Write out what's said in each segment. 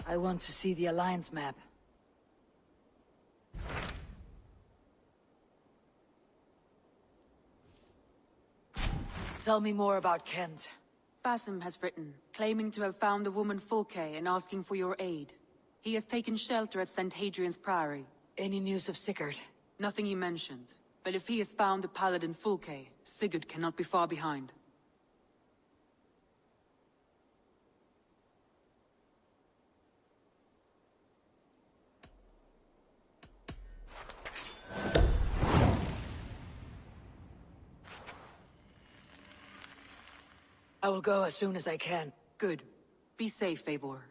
I want to see the Alliance map. Tell me more about Kent. Basim has written, claiming to have found the woman Fulke and asking for your aid. He has taken shelter at St. Hadrian's Priory. Any news of Sigurd? Nothing he mentioned. But if he has found the paladin Fulke, Sigurd cannot be far behind. I will go as soon as I can. Good. Be safe, Eivor.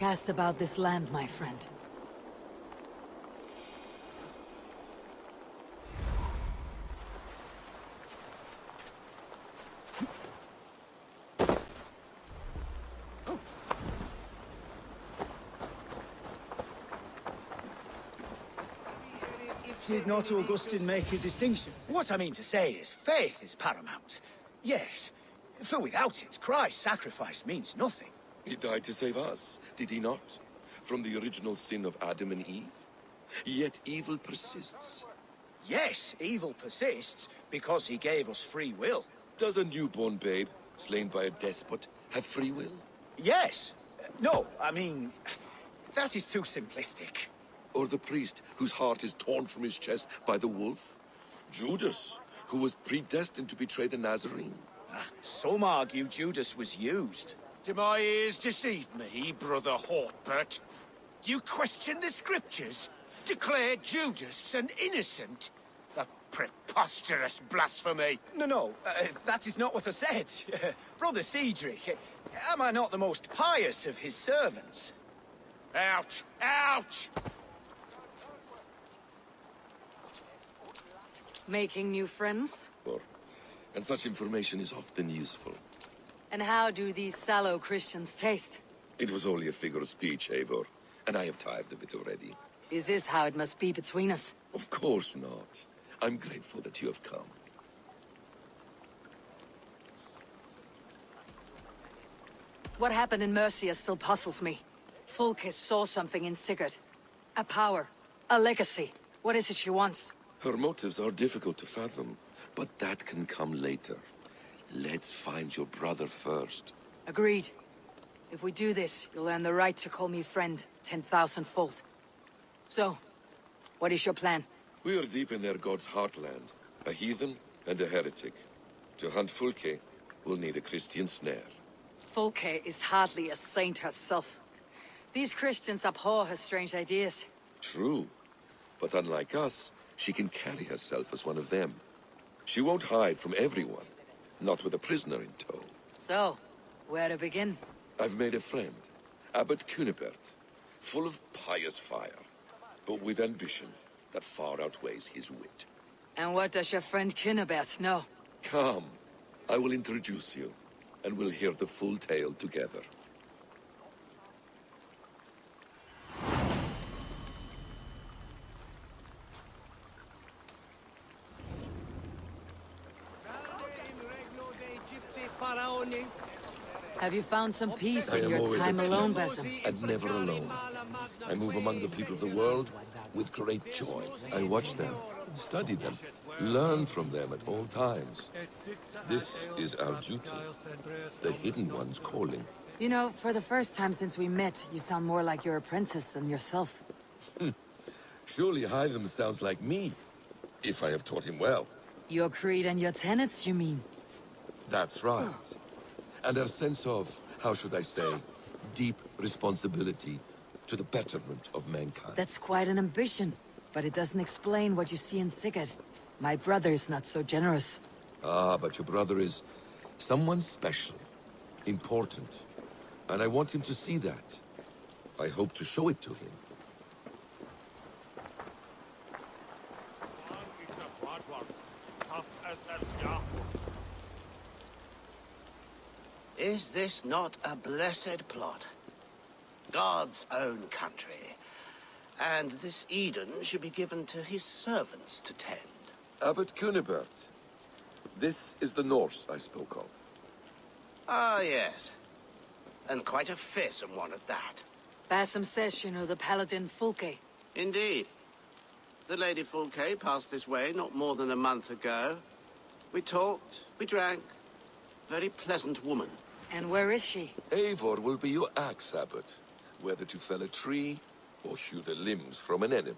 Cast about this land, my friend. Did not Augustine make a distinction? What I mean to say is, faith is paramount. Yes, for without it, Christ's sacrifice means nothing. He died to save us, did he not? From the original sin of Adam and Eve? Yet evil persists. Yes, evil persists, because he gave us free will. Does a newborn babe, slain by a despot, have free will? Yes. No, I mean, that is too simplistic. Or the priest whose heart is torn from his chest by the wolf? Judas, who was predestined to betray the Nazarene? Some argue Judas was used. Do my ears deceive me, Brother Hortbert? You question the scriptures? Declare Judas an innocent? A preposterous blasphemy! No, that is not what I said. Brother Cedric, am I not the most pious of his servants? Out! Out! Making new friends? And such information is often useful. And how do these sallow Christians taste? It was only a figure of speech, Eivor, and I have tired of it already. Is this how it must be between us? Of course not. I'm grateful that you have come. What happened in Mercia still puzzles me. Fulke saw something in Sigurd. A power. A legacy. What is it she wants? Her motives are difficult to fathom, but that can come later. Let's find your brother first. Agreed. If we do this, you'll earn the right to call me friend 10,000-fold. So, what is your plan? We are deep in their god's heartland. A heathen and a heretic. To hunt Fulke, we'll need a Christian snare. Fulke is hardly a saint herself. These Christians abhor her strange ideas. True. But unlike us, she can carry herself as one of them. She won't hide from everyone. Not with a prisoner in tow. So, where to begin? I've made a friend, Abbot Cunibert, full of pious fire, but with ambition that far outweighs his wit. And what does your friend Cunibert know? Come, I will introduce you, and we'll hear the full tale together. Have you found some peace I in am your always time at alone, peace, Basim? and never alone. I move among the people of the world with great joy. I watch them, study them, learn from them at all times. This is our duty, the Hidden One's calling. You know, for the first time since we met, you sound more like your apprentice than yourself. Surely Hytham sounds like me, if I have taught him well. Your creed and your tenets, you mean? That's right. And a sense of, how should I say, deep responsibility to the betterment of mankind. That's quite an ambition, but it doesn't explain what you see in Sigurd. My brother is not so generous. Ah, but your brother is someone special, important, and I want him to see that. I hope to show it to him. Is this not a blessed plot? God's own country. And this Eden should be given to his servants to tend. Abbot Cunibert. This is the Norse I spoke of. Ah, yes. And quite a fearsome one at that. Basim says you know the paladin Fulke. Indeed. The Lady Fulke passed this way not more than a month ago. We talked, we drank. Very pleasant woman. And where is she? Eivor will be your axe, Abbot. Whether to fell a tree or hew the limbs from an enemy.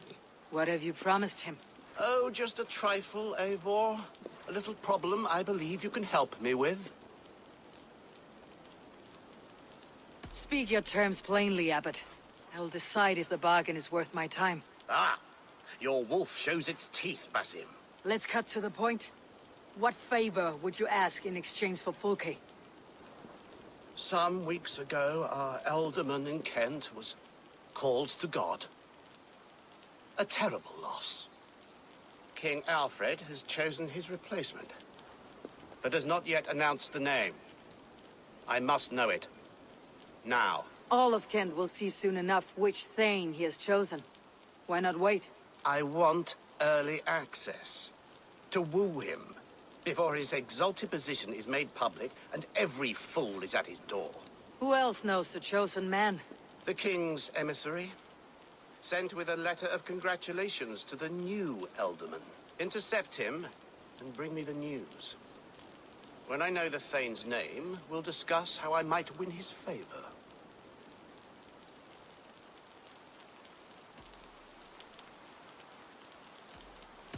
What have you promised him? Oh, just a trifle, Eivor. A little problem I believe you can help me with. Speak your terms plainly, Abbot. I will decide if the bargain is worth my time. Ah, your wolf shows its teeth, Basim. Let's cut to the point. What favor would you ask in exchange for Fulke? Some weeks ago, our alderman in Kent was called to God. A terrible loss. King Alfred has chosen his replacement, but has not yet announced the name. I must know it. Now. All of Kent will see soon enough which Thane he has chosen. Why not wait? I want early access. To woo him, before his exalted position is made public and every fool is at his door. Who else knows the chosen man? The king's emissary, sent with a letter of congratulations to the new alderman. Intercept him and bring me the news. When I know the Thane's name, we'll discuss how I might win his favor.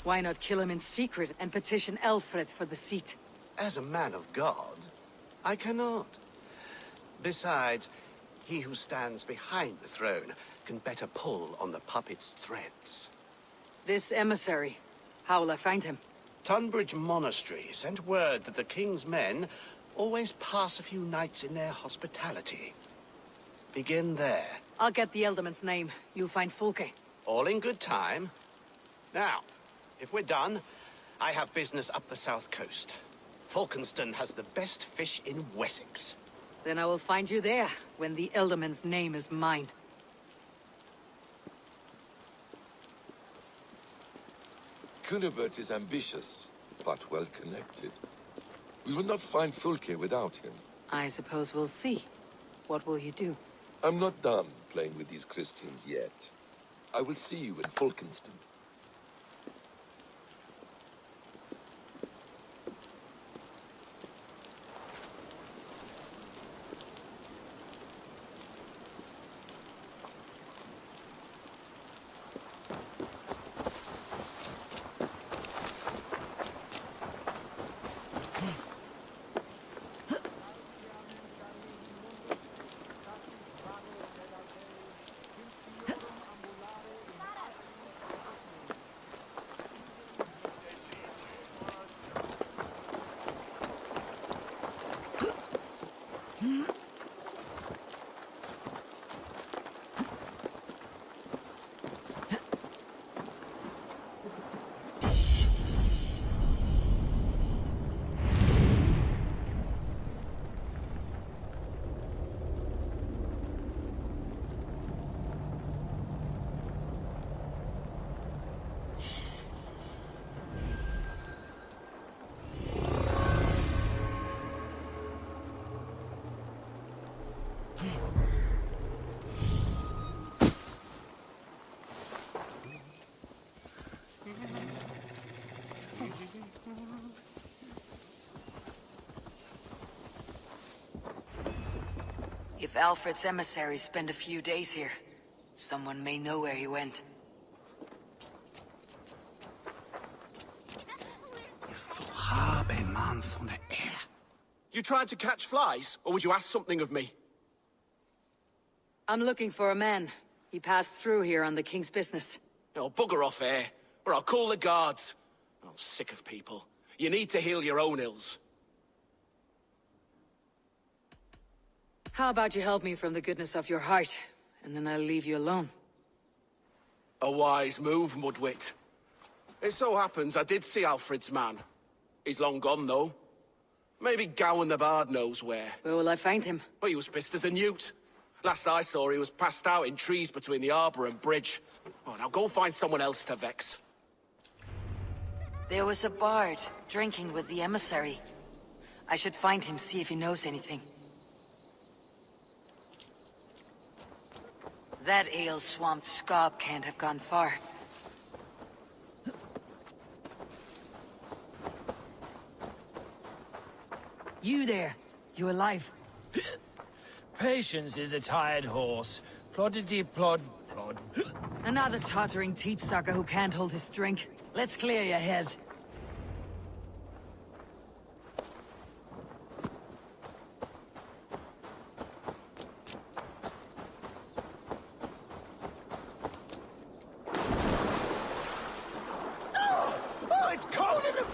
Why not kill him in secret and petition Alfred for the seat? As a man of God, I cannot. Besides, he who stands behind the throne can better pull on the puppet's threads. This emissary, how will I find him? Tunbridge Monastery sent word that the king's men always pass a few nights in their hospitality. Begin there. I'll get the Ealdorman's name. You find Fulke. All in good time. Now, if we're done, I have business up the south coast. Falkenston has the best fish in Wessex. Then I will find you there, when the Ealdorman's name is mine. Cunibert is ambitious, but well-connected. We will not find Fulke without him. I suppose we'll see. What will you do? I'm not done playing with these Christians yet. I will see you in Falkenston. If Alfred's emissaries spend a few days here, someone may know where he went. You tried to catch flies, or would you ask something of me? I'm looking for a man. He passed through here on the king's business. Oh, bugger off here, or I'll call the guards. Oh, sick of people. You need to heal your own ills. How about you help me from the goodness of your heart, and then I'll leave you alone. A wise move, Mudwit. It so happens I did see Alfred's man. He's long gone, though. Maybe Gowan the Bard knows where. Where will I find him? Well, he was pissed as a newt. Last I saw, he was passed out in trees between the arbor and bridge. Oh, now go find someone else to vex. There was a bard, drinking with the emissary. I should find him, see if he knows anything. That ale-swamped scob can't have gone far. You there! You alive? Patience is a tired horse. Ploddity plod plod. Another tottering teat-sucker who can't hold his drink. Let's clear your head. Oh, it's cold as a...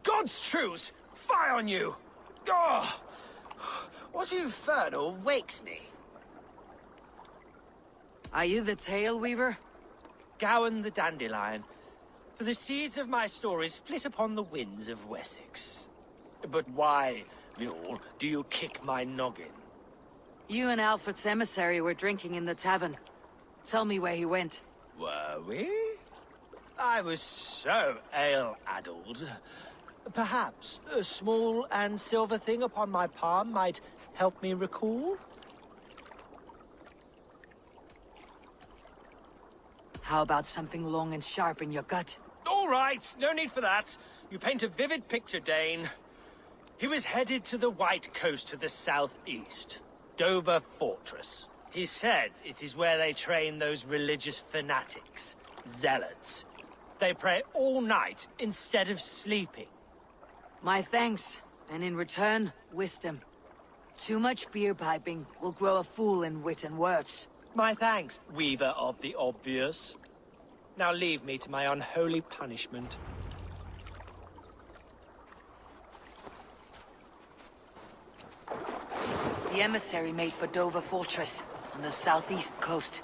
God's truce! Fie on you! Oh, what infernal wakes me? Are you the Tail Weaver? Gowan the Dandelion. For the seeds of my stories flit upon the winds of Wessex. But why, mule, do you kick my noggin? You and Alfred's emissary were drinking in the tavern. Tell me where he went. Were we? I was so ale-addled. Perhaps a small and silver thing upon my palm might help me recall? How about something long and sharp in your gut? All right, no need for that. You paint a vivid picture, Dane. He was headed to the White Coast to the southeast, Dover Fortress. He said it is where they train those religious fanatics, zealots. They pray all night instead of sleeping. My thanks, and in return, wisdom. Too much beer piping will grow a fool in wit and words. My thanks, weaver of the obvious. Now leave me to my unholy punishment. The emissary made for Dover Fortress, on the southeast coast.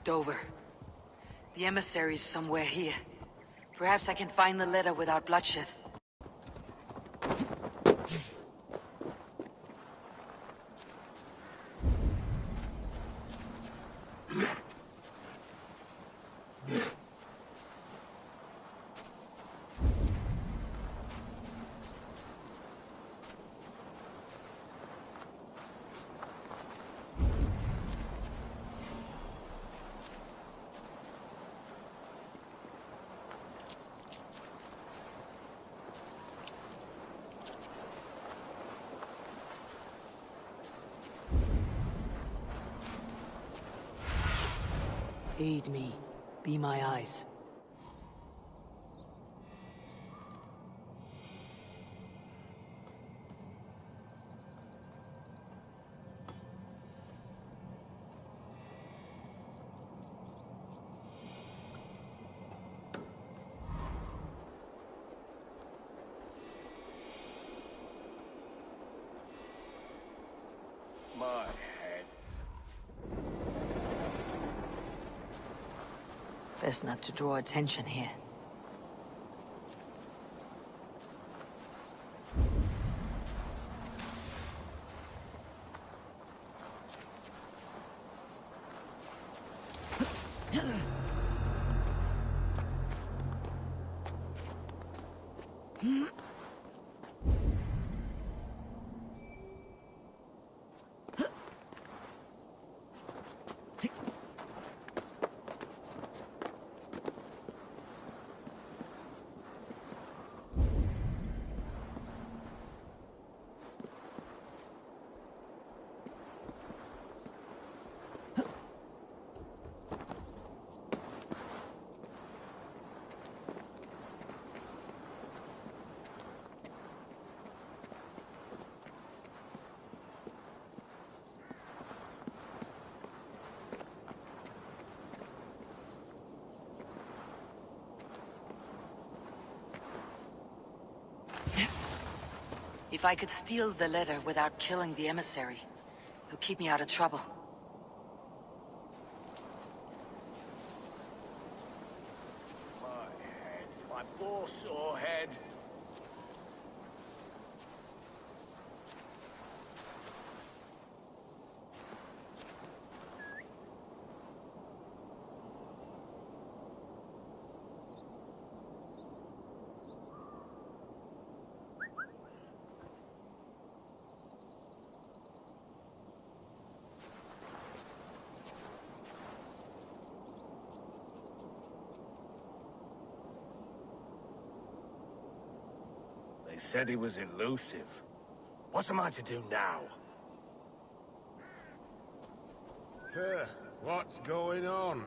Dover. The emissary's somewhere here. Perhaps I can find the letter without bloodshed. Aid me. Be my eyes. My head. Best not to draw attention here. If I could steal the letter without killing the emissary, it would keep me out of trouble. My head. My poor sore head. They said he was elusive. What am I to do now? What's going on?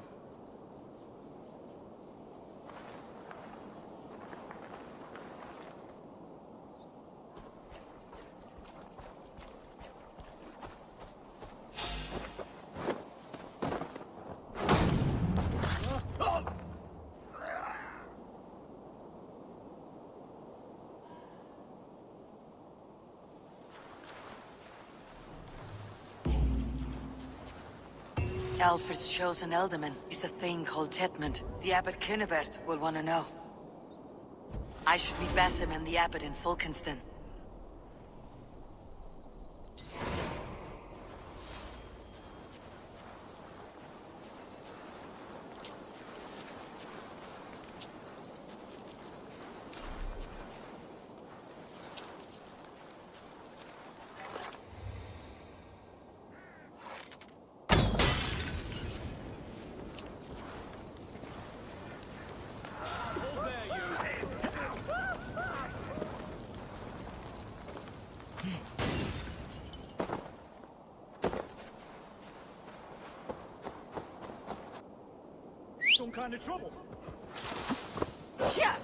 Alfred's chosen ealdorman is a thing called Tetmund. The Abbot Kinnebert will want to know. I should meet Basim and the Abbot in Fulkenston. Some kind of trouble. Yeah.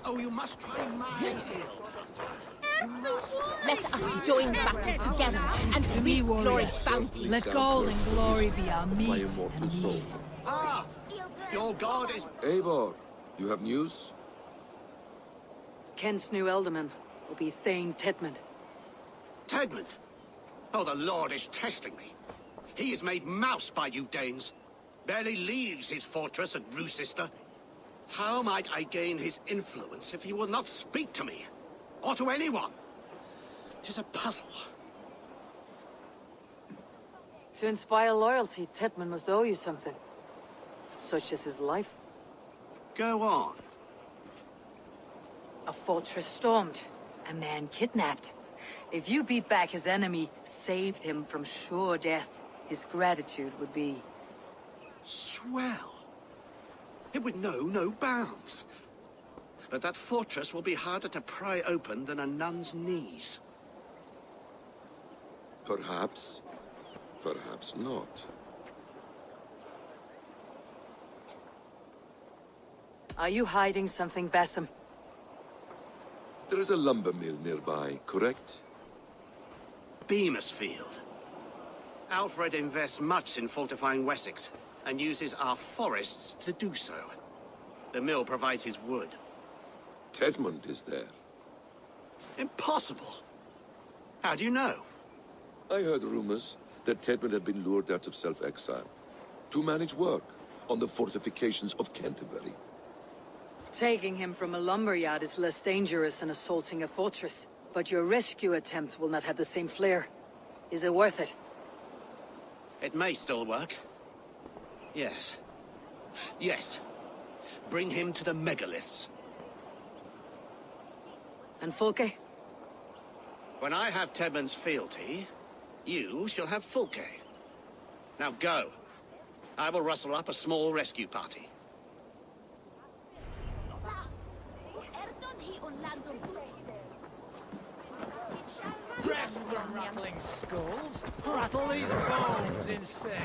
Oh, you must try my eels. Let us join battle together and reap glory's bounty. Let gold and glory be our My meat immortal and soul. meat. Ah! Your god is... Eivor, you have news? Kent's new ealdorman will be Thane Tetmund. Tedmund! Oh, the Lord is testing me. He is made mouse by you Danes. Barely leaves his fortress at Roosister. How might I gain his influence if he will not speak to me? Or to anyone? 'Tis a puzzle. To inspire loyalty, Tetmund must owe you something. Such as his life. Go on. A fortress stormed. A man kidnapped. If you beat back his enemy, saved him from sure death, his gratitude would be... Swell. It would know no bounds. But that fortress will be harder to pry open than a nun's knees. Perhaps. Perhaps not. Are you hiding something, Basim? There is a lumber mill nearby, correct? Beamisfield. Alfred invests much in fortifying Wessex, and uses our forests to do so. The mill provides his wood. Tetmund is there. Impossible! How do you know? I heard rumors that Tetmund had been lured out of self-exile to manage work on the fortifications of Canterbury. Taking him from a lumberyard is less dangerous than assaulting a fortress. But your rescue attempt will not have the same flair. Is it worth it? It may still work. Yes. Yes. Bring him to the megaliths. And Fulke? When I have Tedmund's fealty, you shall have Fulke. Now go. I will rustle up a small rescue party. Rest from rattling skulls. Rattle these bones instead.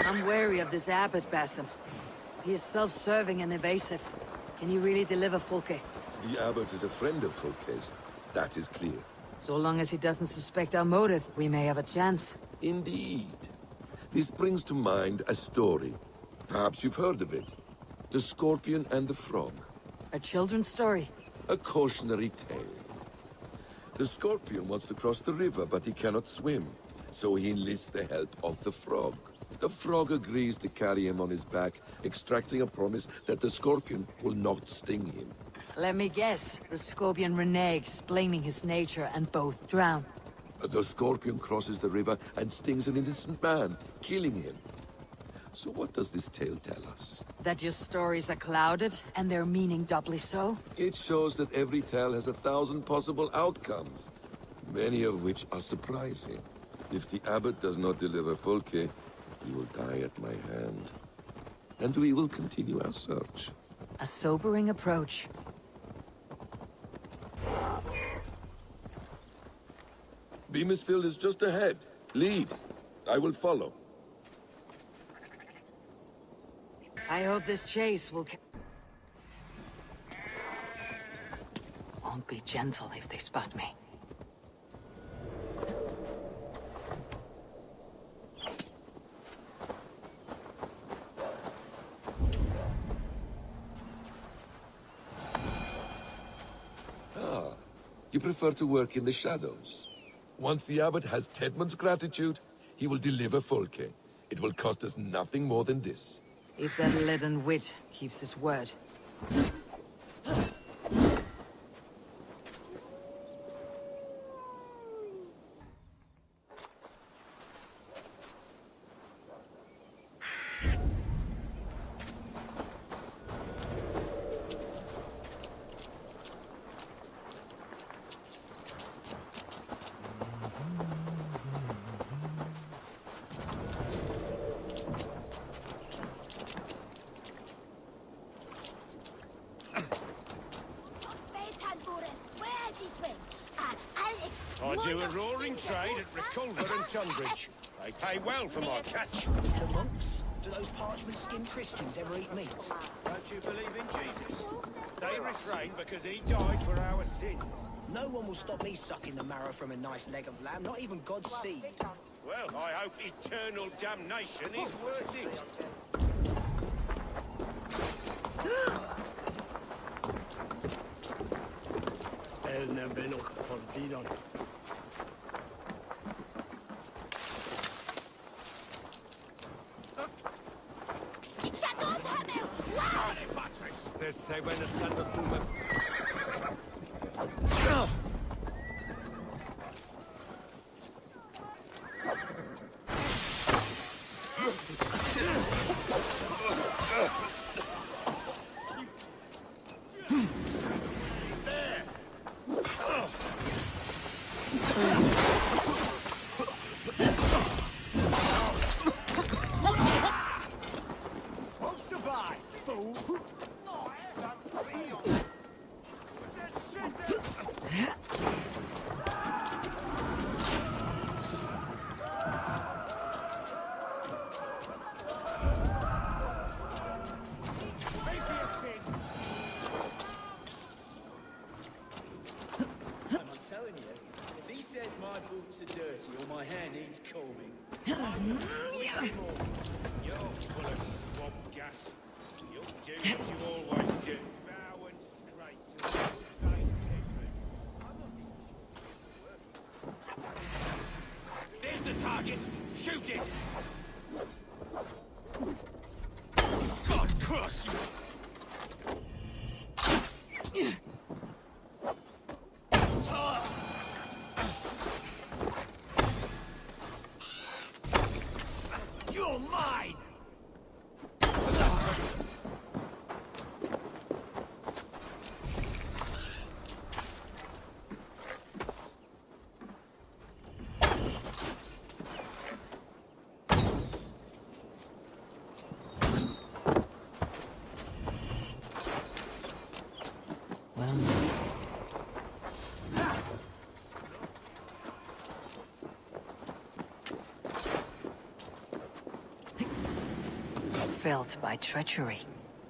I'm wary of this abbot, Basim. He is self-serving and evasive. Can he really deliver Fulke? The abbot is a friend of Fulke's. That is clear. So long as he doesn't suspect our motive, we may have a chance. Indeed. This brings to mind a story. Perhaps you've heard of it. The Scorpion and the Frog. A children's story? A cautionary tale. The Scorpion wants to cross the river, but he cannot swim. So he enlists the help of the Frog. The Frog agrees to carry him on his back, extracting a promise that the Scorpion will not sting him. Let me guess. The Scorpion reneges, blaming his nature, and both drown. The Scorpion crosses the river and stings an innocent man, killing him. So what does this tale tell us? That your stories are clouded, and their meaning doubly so? It shows that every tale has 1,000 possible outcomes, many of which are surprising. If the abbot does not deliver Fulke, he will die at my hand. And we will continue our search. A sobering approach. Beamisfield is just ahead. Lead. I will follow. I hope this chase will... be gentle if they spot me. You prefer to work in the shadows. Once the abbot has Tedmund's gratitude, he will deliver Folke. It will cost us nothing more than this. If that leaden wit keeps his word. I do a roaring trade at Reculver and Tunbridge. They pay well for my catch. The monks? Do those parchment-skinned Christians ever eat meat? Don't you believe in Jesus? They refrain because he died for our sins. No one will stop me sucking the marrow from a nice leg of lamb, not even God's seed. Well, I hope eternal damnation is worth it. Se van estando Puma. Won't survive, fool. Dirty or my hair needs combing. You're full of swamp gas. You'll do what you always do. Bow and scrape. There's the target. Shoot it. God curse you. You're mine! Felt by treachery.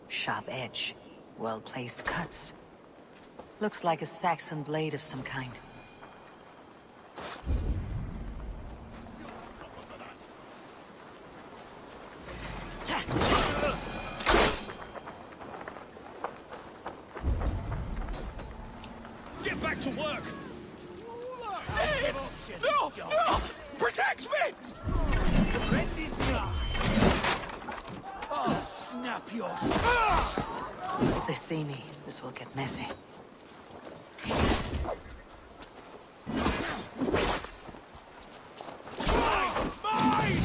Sharp edge. Well-placed cuts. Looks like a Saxon blade of some kind. Get back to work! Idiots! No! No! Protect me! Let this guy! Oh, snap your... If they see me, this will get messy. Mine!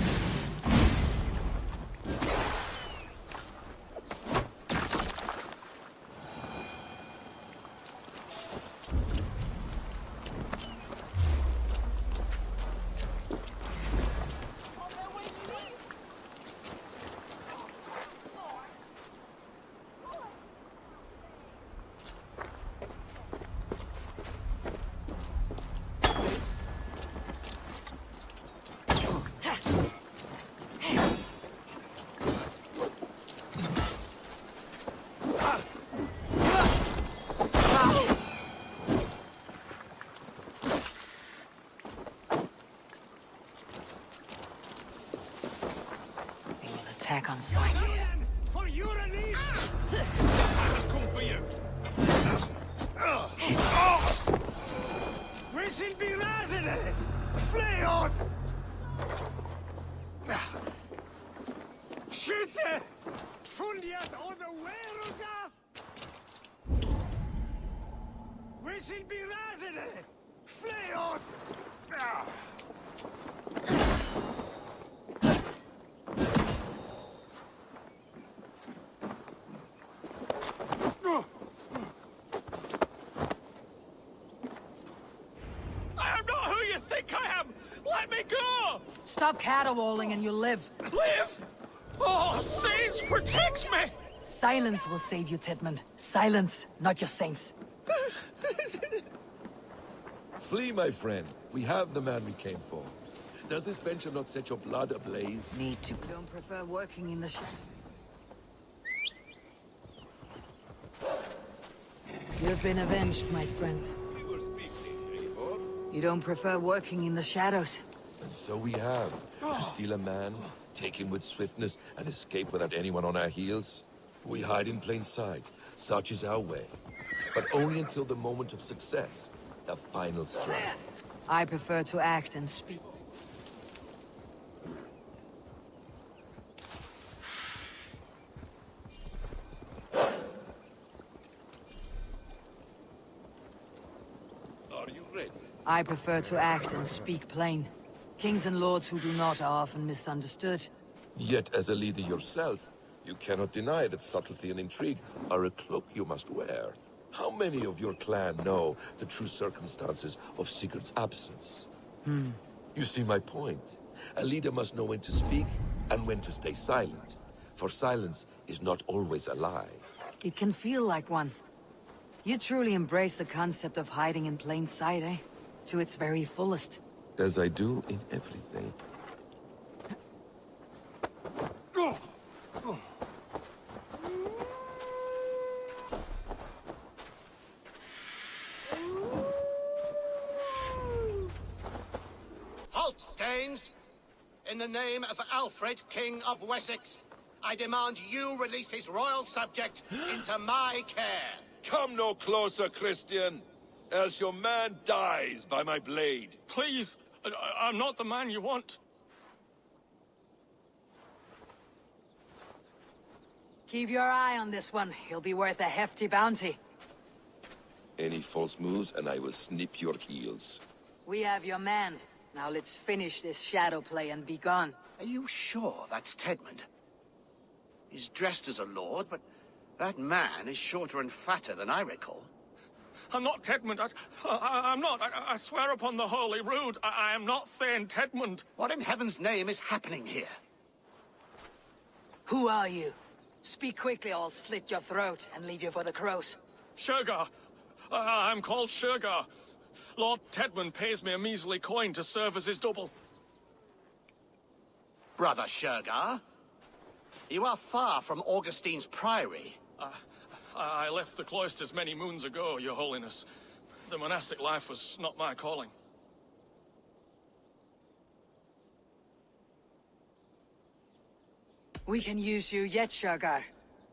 attack on sight. For your release! I was come for you. We shall be razed! Flee on! Skytte! Fundiat underwearusa! We shall be razed! Flee on! I am not who you think I am! Let me go! Stop caterwauling and you'll live. Live! Oh, saints protects me! Silence will save you, Tidmund. Silence, not your saints. Flee, my friend. We have the man we came for. Does this venture not set your blood ablaze? Need to. Don't prefer working in the You've been avenged, my friend. We were speaking, Eivor. You don't prefer working in the shadows. And so we have. To steal a man, take him with swiftness, and escape without anyone on our heels. We hide in plain sight. Such is our way. But only until the moment of success. The final strike. I prefer to act and speak. Are you ready? I prefer to act and speak plain. Kings and lords who do not are often misunderstood. Yet, as a leader yourself, you cannot deny that subtlety and intrigue are a cloak you must wear. How many of your clan know the true circumstances of Sigurd's absence? You see my point. A leader must know when to speak and when to stay silent. For silence is not always a lie. It can feel like one. You truly embrace the concept of hiding in plain sight, eh? To its very fullest. As I do in everything. Halt, Danes! In the name of Alfred, King of Wessex, I demand you release his royal subject into my care. Come no closer, Christian, else your man dies by my blade. Please, I'm not the man you want. Keep your eye on this one. He'll be worth a hefty bounty. Any false moves and I will snip your heels. We have your man. Now let's finish this shadow play and be gone. Are you sure that's Tedmund? He's dressed as a lord, but that man is shorter and fatter than I recall. I'm not Tedmund. I'm not. I swear upon the Holy Rood, I am not Thane Tedmund. What in heaven's name is happening here? Who are you? Speak quickly or I'll slit your throat and leave you for the crows. Shergar. I'm called Shergar. Lord Tedmund pays me a measly coin to serve as his double. Brother Shergar, you are far from Augustine's priory. I left the cloisters many moons ago, Your Holiness. The monastic life was not my calling. We can use you yet, Shergar.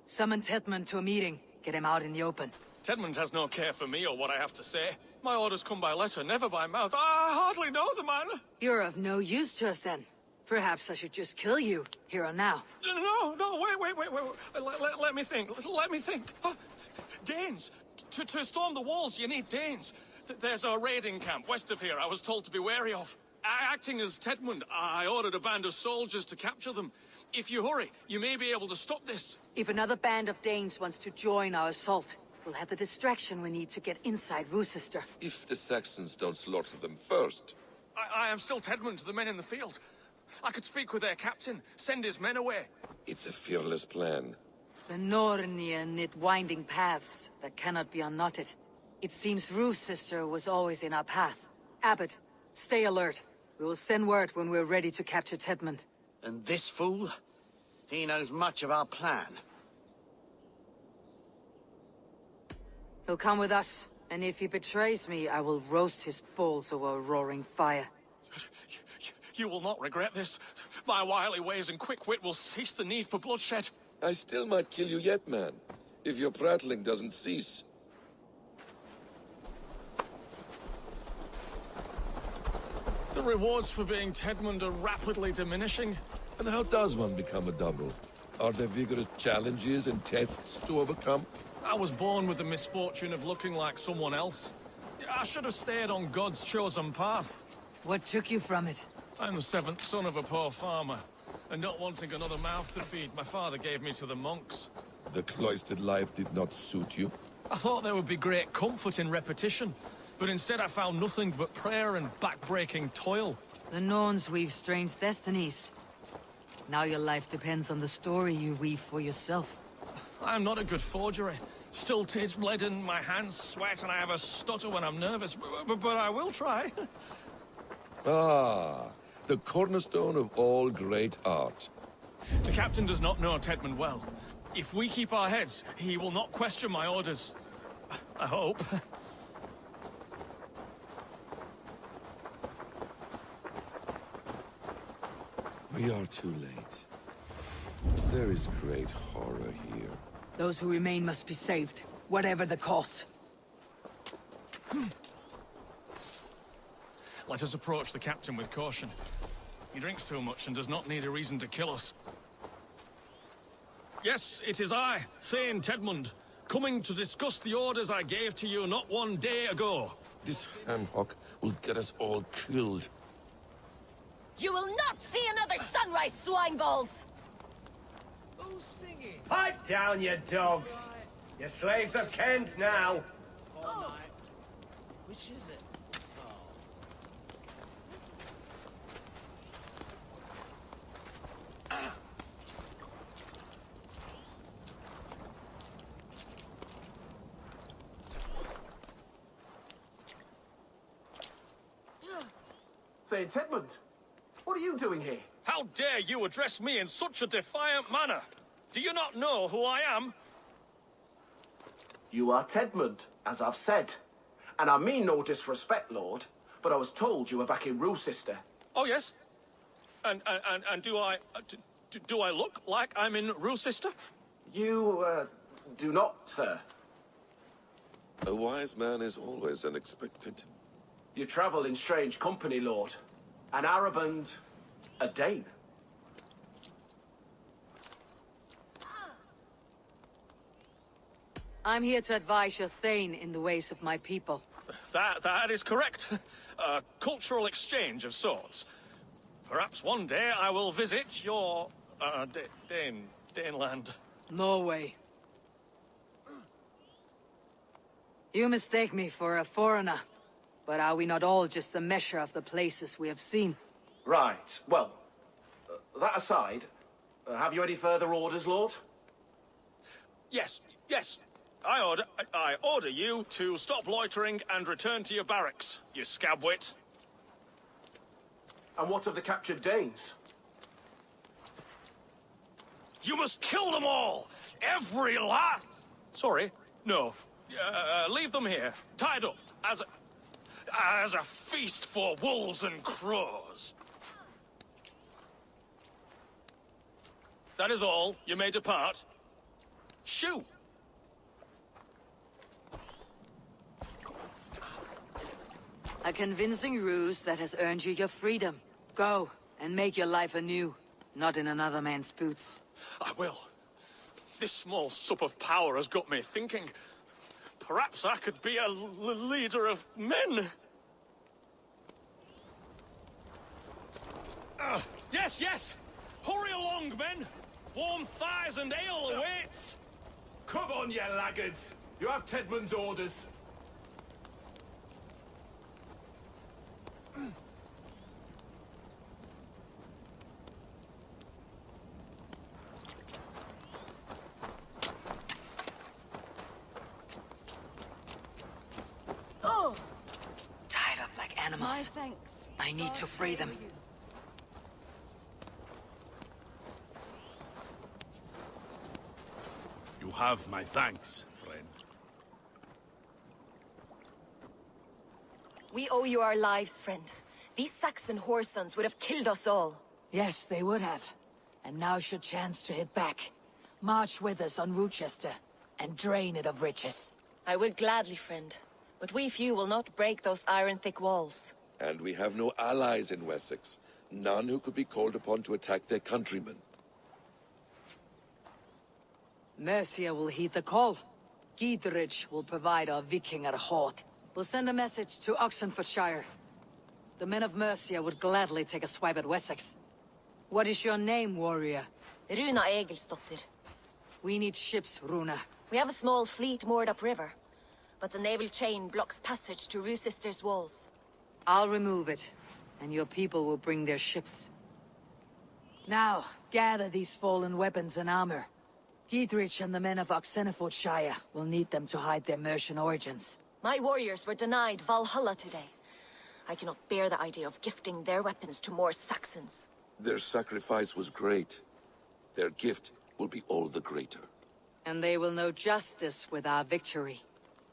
Summon Tedmund to a meeting. Get him out in the open. Tedmund has no care for me or what I have to say. My orders come by letter, never by mouth. I hardly know the man. You're of no use to us then. Perhaps I should just kill you, here and now. No, wait. Let me think. Let me think. Danes. To storm the walls, you need Danes. There's a raiding camp west of here I was told to be wary of. Acting as Tedmund, I ordered a band of soldiers to capture them. If you hurry, you may be able to stop this. If another band of Danes wants to join our assault, we'll have the distraction we need to get inside Rochester. If the Saxons don't slaughter them first. I am still Tedmund to the men in the field. I could speak with their captain, send his men away. It's a fearless plan. The Nornir knit winding paths that cannot be unknotted. It seems Rochester was always in our path. Abbot, stay alert. We will send word when we're ready to capture Tedmund. And this fool? He knows much of our plan. He'll come with us, and if he betrays me, I will roast his balls over a roaring fire. You will not regret this. My wily ways and quick wit will cease the need for bloodshed. I still might kill you yet, man, if your prattling doesn't cease. The rewards for being Tedmund are rapidly diminishing. And how does one become a double? Are there vigorous challenges and tests to overcome? I was born with the misfortune of looking like someone else. I should have stayed on God's chosen path. What took you from it? I'm the seventh son of a poor farmer, and not wanting another mouth to feed, my father gave me to the monks. The cloistered life did not suit you? I thought there would be great comfort in repetition, but instead I found nothing but prayer and back-breaking toil. The Norns weave strange destinies. Now your life depends on the story you weave for yourself. I'm not a good forgery. Stilted, leaden, my hands sweat, and I have a stutter when I'm nervous, but I will try. Ah, the cornerstone of all great art. The captain does not know Tedmund well. If we keep our heads, he will not question my orders. I hope. We are too late. There is great horror here. Those who remain must be saved, whatever the cost. Let us approach the captain with caution. He drinks too much and does not need a reason to kill us. Yes, it is I, Thane Tedmund, coming to discuss the orders I gave to you not one day ago. This handhock will get us all killed. You will not see another sunrise, swineballs! Who's singing? Pipe down, you dogs! Your slaves of Kent now! Oh, my. Which is it? Say, Tedmund, what are you doing here? How dare you address me in such a defiant manner? Do you not know who I am? You are Tedmund, as I've said. And I mean no disrespect, Lord, but I was told you were back in Rochester. Oh, yes? And do I look like I'm in Rochester? You, do not, sir. A wise man is always unexpected. You travel in strange company, Lord. An Arab and a Dane. I'm here to advise your Thane in the ways of my people. That is correct. A cultural exchange of sorts. Perhaps one day I will visit your, Daneland. Norway. You mistake me for a foreigner. But are we not all just a measure of the places we have seen? Right. Well, that aside, have you any further orders, Lord? Yes. I order you to stop loitering and return to your barracks, you scabwit. And what of the captured Danes? You must kill them all! Every last... Sorry, no. Leave them here, tied up, as a feast for wolves and crows. That is all. You may depart. Shoo! A convincing ruse that has earned you your freedom. Go, and make your life anew, not in another man's boots. I will. This small sup of power has got me thinking. Perhaps I could be a leader of men. Yes! Hurry along, men! Warm thighs and ale awaits! Come on, you laggards! You have Tedmund's orders. Tied up like animals. My thanks. I need to free them. You have my thanks, friend. We owe you our lives, friend. These Saxon whoresons would have killed us all. Yes, they would have. And now's your chance to hit back. March with us on Rochester, and drain it of riches. I would gladly, friend. But we few will not break those iron-thick walls. And we have no allies in Wessex. None who could be called upon to attack their countrymen. Mercia will heed the call. Gidrich will provide our Vikinger Hort. We'll send a message to Oxenfordshire. The men of Mercia would gladly take a swipe at Wessex. What is your name, warrior? Runa Egilsdotter. We need ships, Runa. We have a small fleet moored upriver, but the naval chain blocks passage to Rochester's walls. I'll remove it, and your people will bring their ships. Now, gather these fallen weapons and armor. Gidrich and the men of Oxenfordshire will need them to hide their Mercian origins. My warriors were denied Valhalla today. I cannot bear the idea of gifting their weapons to more Saxons. Their sacrifice was great. Their gift will be all the greater. And they will know justice with our victory.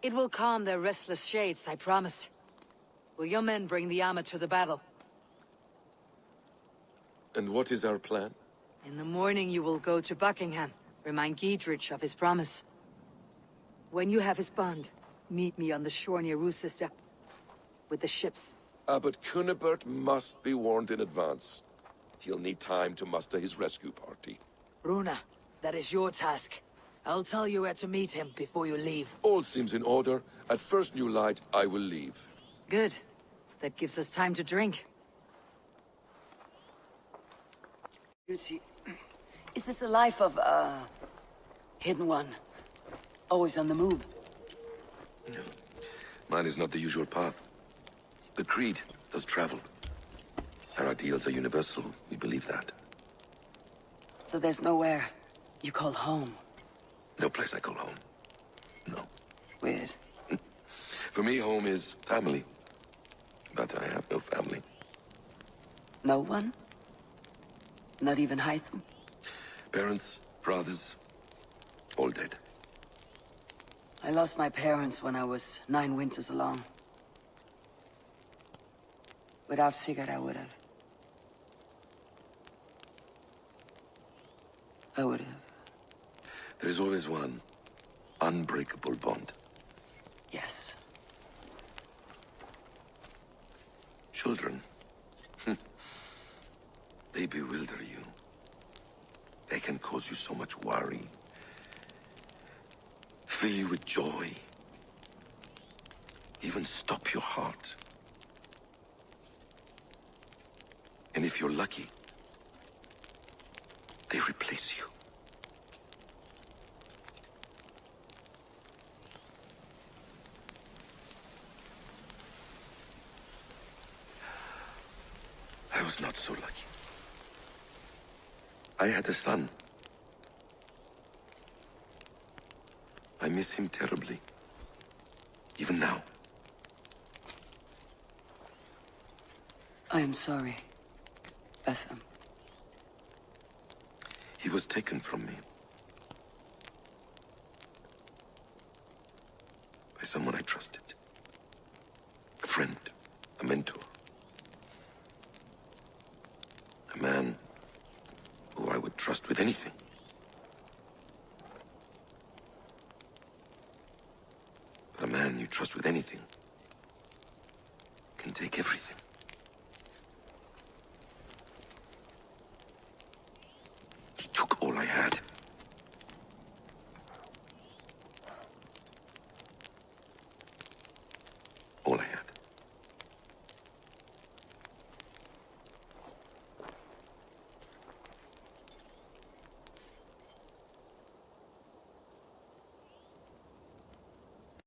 It will calm their restless shades, I promise. Will your men bring the armor to the battle? And what is our plan? In the morning you will go to Buckingham. Remind Gidrich of his promise. When you have his bond, meet me on the shore near Rochester with the ships. Abbot Cunibert must be warned in advance. He'll need time to muster his rescue party. Runa, that is your task. I'll tell you where to meet him before you leave. All seems in order. At first new light, I will leave. Good. That gives us time to drink. Beauty. Is this the life of, hidden one? Always on the move? No. Mine is not the usual path. The Creed does travel. Our ideals are universal, we believe that. So there's nowhere you call home? No place I call home. No. Weird. For me, home is family. But I have no family. No one? Not even Hytham? Parents, brothers, all dead. I lost my parents when I was 9 winters along. Without Sigurd, I would have. There is always one unbreakable bond. Yes. Children. They bewilder you. They can cause you so much worry. Fill you with joy. Even stop your heart. And if you're lucky, they replace you. I was not so lucky. I had a son. I miss him terribly. Even now. I am sorry, Basim. He was taken from me. By someone I trusted. A friend, a mentor. A man who I would trust with anything. But a man you trust with anything can take everything.